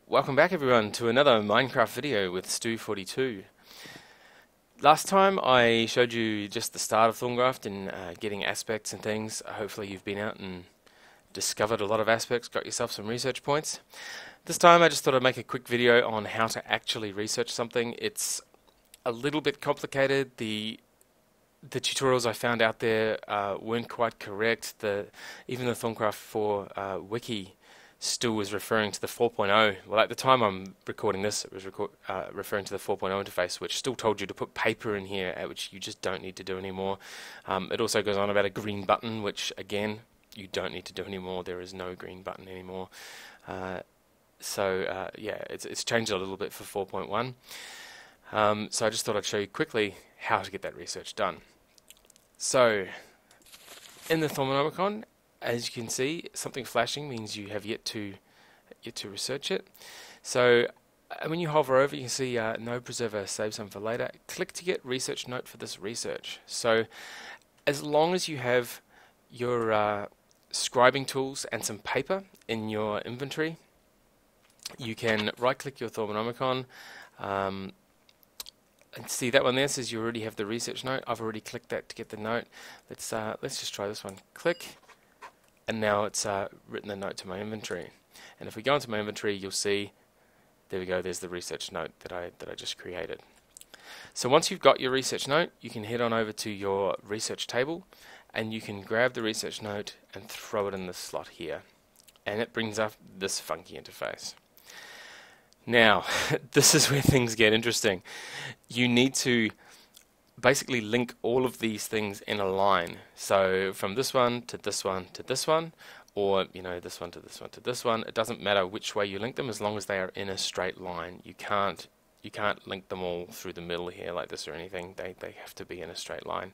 Welcome back everyone to another Minecraft video with Stu42. Last time I showed you just the start of Thaumcraft and getting aspects and things. Hopefully you've been out and discovered a lot of aspects, got yourself some research points. This time I just thought I'd make a quick video on how to actually research something. It's a little bit complicated. The tutorials I found out there weren't quite correct. Even the Thaumcraft 4 wiki still was referring to the 4.0. Well, at the time I'm recording this, it was referring to the 4.0 interface, which still told you to put paper in here, which you just don't need to do anymore. It also goes on about a green button, which again, you don't need to do anymore. There is no green button anymore. Yeah, it's changed a little bit for 4.1. So I just thought I'd show you quickly how to get that research done. So, in the Thaumcraft, as you can see, something flashing means you have yet to research it. So when you hover over, you can see no preserver, save some for later. Click to get research note for this research. So as long as you have your scribing tools and some paper in your inventory, you can right-click your Thaumcraft. And see that one there says you already have the research note. I've already clicked that to get the note. Let's just try this one. Click. And now it's written a note to my inventory. And if we go into my inventory, you'll see, there we go, there's the research note that I just created. So once you've got your research note, you can head on over to your research table, and you can grab the research note and throw it in the slot here. And it brings up this funky interface. Now, this is where things get interesting. You need to basically link all of these things in a line. So from this one to this one to this one, or this one to this one to this one. It doesn't matter which way you link them as long as they are in a straight line. You can't link them all through the middle here like this or anything. They have to be in a straight line.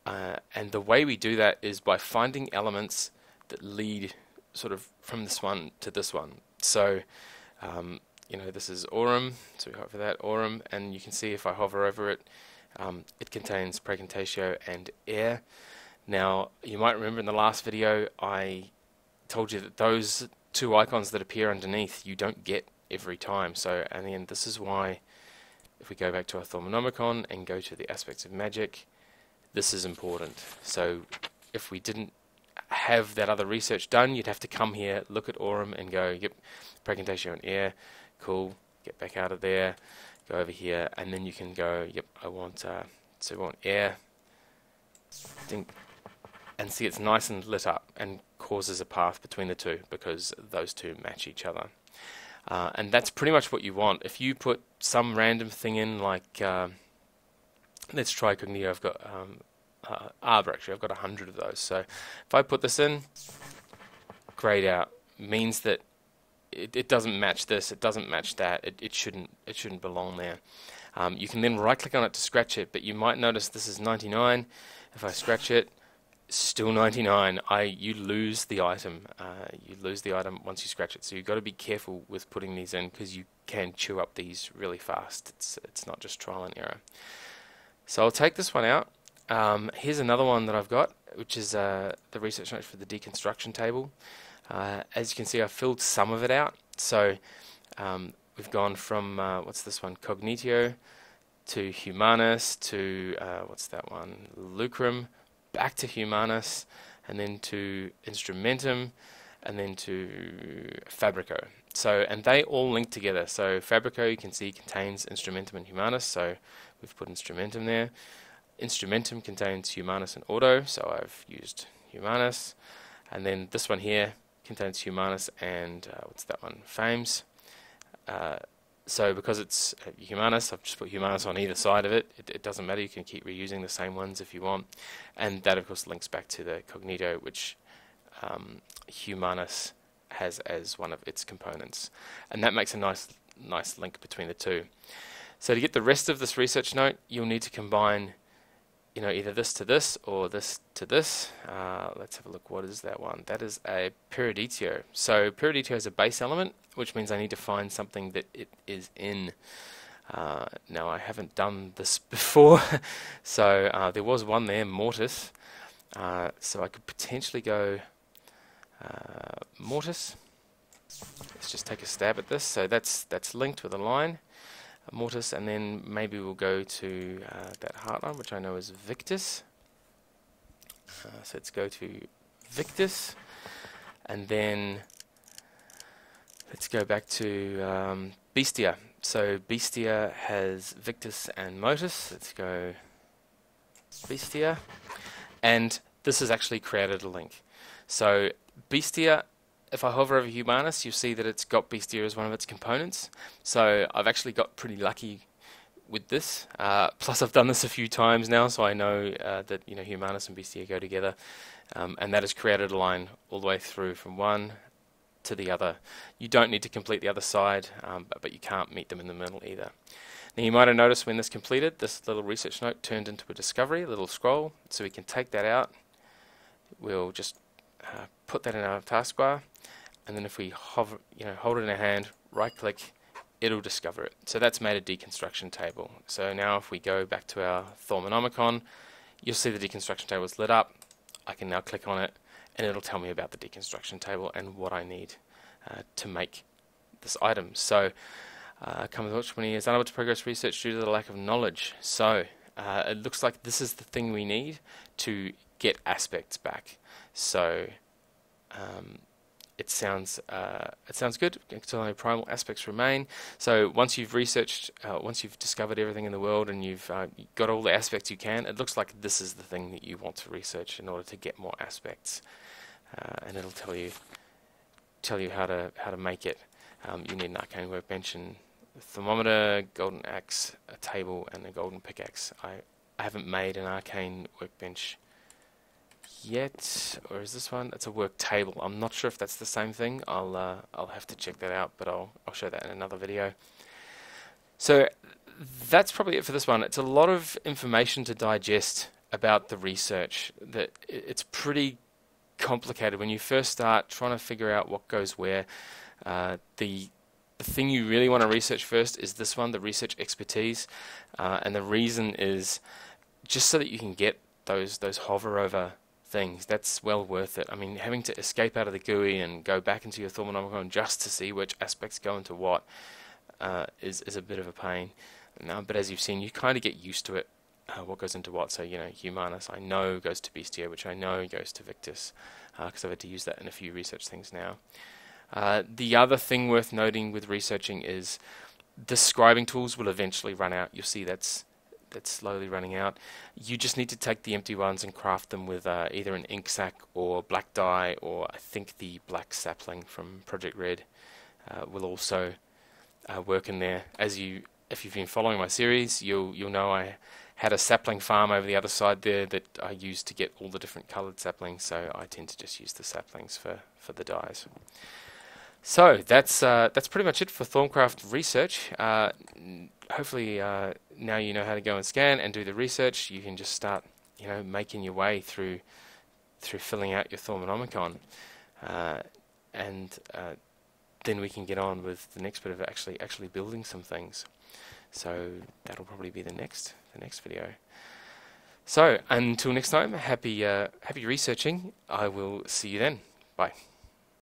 And the way we do that is by finding elements that lead sort of from this one to this one. So this is aurum, so we hover that aurum, and you can see if I hover over it, it contains precontatio and air. Now, you might remember in the last video I told you that those two icons that appear underneath you don't get every time. So, and then this is why, if we go back to our Thaumcraft and go to the aspects of magic, this is important. So, if we didn't have that other research done, you'd have to come here, look at aurum, and go, yep, precontatio and air, cool, get back out of there. Go over here, and then you can go, yep, I want air, and see it's nice and lit up and causes a path between the two because those two match each other. And that's pretty much what you want. If you put some random thing in, like, let's try cognito, I've got arbor, actually, I've got 100 of those. So if I put this in, grayed out, means that it doesn't match this, it doesn't match that, it shouldn't belong there. You can then right click on it to scratch it, but you might notice this is 99. If I scratch it, still 99. You lose the item. You lose the item once you scratch it. So you've got to be careful with putting these in because you can chew up these really fast. It's not just trial and error. So I'll take this one out. Here's another one that I've got, which is the research note for the deconstruction table. As you can see, I've filled some of it out. So we've gone from, what's this one, cognitio, to humanus, to, what's that one, lucrum, back to humanus, and then to instrumentum, and then to fabrico. So, and they all link together. So fabrico, you can see, contains instrumentum and humanus, so we've put instrumentum there. Instrumentum contains humanus and auto, so I've used humanus. And then this one here contains humanus and what's that one? Fames. So because it's humanus, I've just put humanus on either side of it. It doesn't matter. You can keep reusing the same ones if you want. And that, of course, links back to the cognito, which humanus has as one of its components. And that makes a nice link between the two. So to get the rest of this research note, you'll need to combine either this to this or this to this. Let's have a look. What is that one? That is a periditio. So periditio is a base element, which means I need to find something that it is in. Now I haven't done this before, so there was one there, mortis. So I could potentially go mortis. let's just take a stab at this. So that's linked with a line, a mortise, and then maybe we'll go to that heartline, which I know is Victus. So let's go to Victus, and then let's go back to Bestia. So Bestia has Victus and Motus. Let's go Bestia, and this has actually created a link. So Bestia, if I hover over Humanus, you'll see that it's got Bestia as one of its components. So I've actually got pretty lucky with this. Plus I've done this a few times now, so I know that Humanus and Bestia go together, and that has created a line all the way through from one to the other. You don't need to complete the other side, but you can't meet them in the middle either. Now you might have noticed when this completed, this little research note turned into a discovery, a little scroll, so we can take that out. We'll just put that in our taskbar, and then if we hover, hold it in our hand, right click, it'll discover it. So that's made a deconstruction table. So now if we go back to our Thaumcraft, you'll see the deconstruction table is lit up. I can now click on it, and it'll tell me about the deconstruction table and what I need to make this item. So comes watch when he is unable to progress research due to the lack of knowledge. So it looks like this is the thing we need to get aspects back. So it sounds good until only primal aspects remain. So once you've researched, once you've discovered everything in the world and you've got all the aspects you can, it looks like this is the thing that you want to research in order to get more aspects, and it'll tell you how to make it. You need an arcane workbench and a thermometer, golden axe, a table, and a golden pickaxe. I haven't made an arcane workbench yet, or is this one? It's a work table. I'm not sure if that's the same thing. I'll have to check that out, but I'll show that in another video. So that's probably it for this one. It's a lot of information to digest about the research. That it's pretty complicated when you first start trying to figure out what goes where. The thing you really want to research first is this one, the research expertise, and the reason is just so that you can get those hover over things. That's well worth it. I mean, having to escape out of the GUI and go back into your Thaumcraft just to see which aspects go into what is a bit of a pain. But as you've seen, you kind of get used to it, what goes into what. So, Humanus I know goes to Bestia, which I know goes to Victus, because I've had to use that in a few research things now. The other thing worth noting with researching is the scribing tools will eventually run out. You'll see that's slowly running out. You just need to take the empty ones and craft them with either an ink sac or black dye, or I think the black sapling from Project Red will also work in there. If you've been following my series, you'll know I had a sapling farm over the other side there that I used to get all the different coloured saplings, so I tend to just use the saplings for the dyes. So that's pretty much it for Thaumcraft research. Hopefully now you know how to go and scan and do the research. You can just start making your way through filling out your Thaumcraft, and then we can get on with the next bit of actually building some things. So that'll probably be the next video. So until next time, happy researching. I will see you then. Bye.